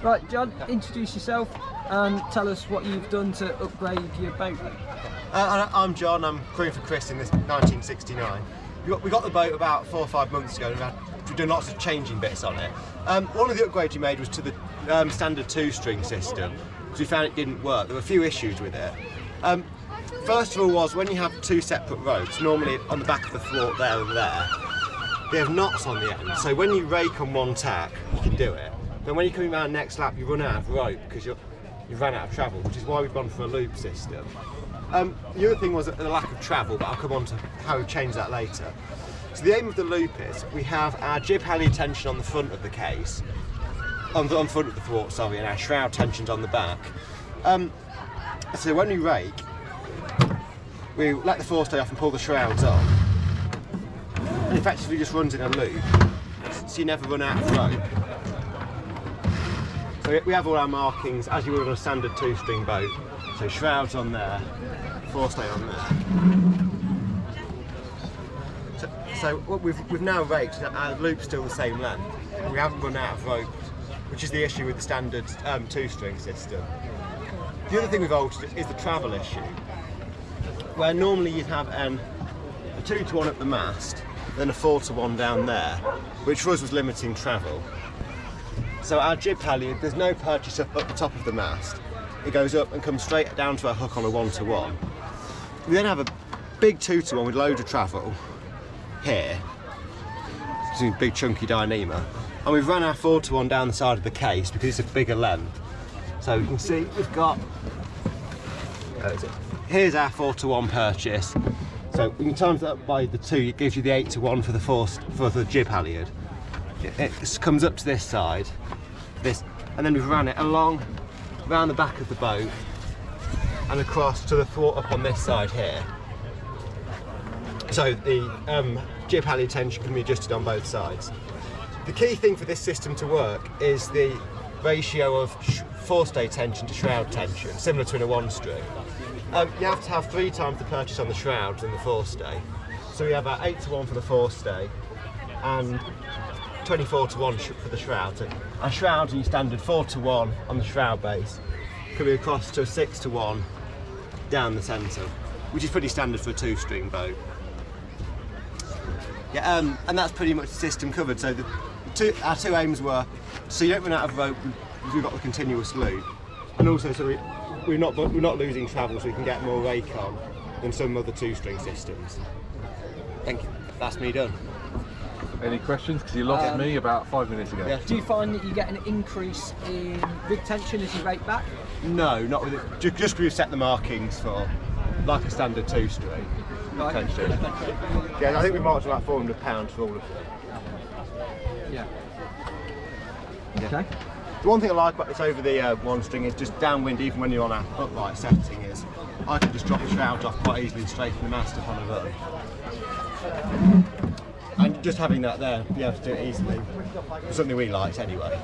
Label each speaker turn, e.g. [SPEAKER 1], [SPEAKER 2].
[SPEAKER 1] Right, John, introduce yourself and tell us what you've done to upgrade your boat.
[SPEAKER 2] I'm John, I'm crewing for Chris in this 1969. We got the boat about 4 or 5 months ago and we've done lots of changing bits on it. One of the upgrades we made was to the standard 2-string system, because we found it didn't work. There were a few issues with it. First of all was when you have 2 separate ropes, normally on the back of the thwart there and there, they have knots on the end, so when you rake on one tack, you can do it. Then when you're coming around next lap, you run out of rope because you've run out of travel, which is why we've gone for a loop system. The other thing was the lack of travel, but I'll come on to how we change that later. So the aim of the loop is we have our jib halyard tension on the front of the case, on the front of the thwart, sorry, and our shroud tensions on the back. So when we rake, we let the forestay off and pull the shrouds on. And effectively just runs in a loop, so you never run out of rope. So we have all our markings as you would on a standard 2-string boat. So shrouds on there, forestay on there. So what we've now raked, our loop's still the same length. We haven't run out of rope, which is the issue with the standard 2-string system. The other thing we've altered is the travel issue, where normally you'd have a 2-to-1 at the mast, then a 4-to-1 down there, which for us was limiting travel. So our jib halyard, there's no purchase up the top of the mast. It goes up and comes straight down to our hook on a 1-to-1. We then have a big 2-to-1 with loads of travel here, it's a big chunky Dyneema, and we've run our 4-to-1 down the side of the case because it's a bigger length. So you can see we've got, here's our 4-to-1 purchase. So when you times that up by the 2, it gives you the 8-to-1 for the jib halyard. It comes up to this side, and then we've ran it around the back of the boat and across to the thwart up on this side here. So the jib halyard tension can be adjusted on both sides. The key thing for this system to work is the ratio of forestay tension to shroud tension, similar to in a 1-string. You have to have 3 times the purchase on the shrouds and the forestay. So we have our 8-to-1 for the forestay and 24-to-1 for the shrouds. Our shrouds are your standard 4-to-1 on the shroud base, coming across to a 6-to-1 down the centre, which is pretty standard for a 2-string boat. Yeah, and that's pretty much the system covered. So our two aims were, so you don't run out of rope because we've got the continuous loop, and also so we're not losing travel, so we can get more rake on than some other 2-string systems. Thank you. That's me done.
[SPEAKER 3] Any questions? Because you lost me about 5 minutes ago.
[SPEAKER 1] Yeah. Do you find that you get an increase in rig tension as you rake back?
[SPEAKER 2] No, not with it. Just because we've set the markings for like a standard 2-string.
[SPEAKER 1] Right.
[SPEAKER 2] Tension. Yeah, I think we marked about £400 for all of it.
[SPEAKER 1] Yeah.
[SPEAKER 2] Okay. The one thing I like about this over the 1-string is just downwind, even when you're on our upright setting, is I can just drop the shrouds off quite easily and straighten the mast up on a run. And just having that there, be able to do it easily, was something we liked anyway.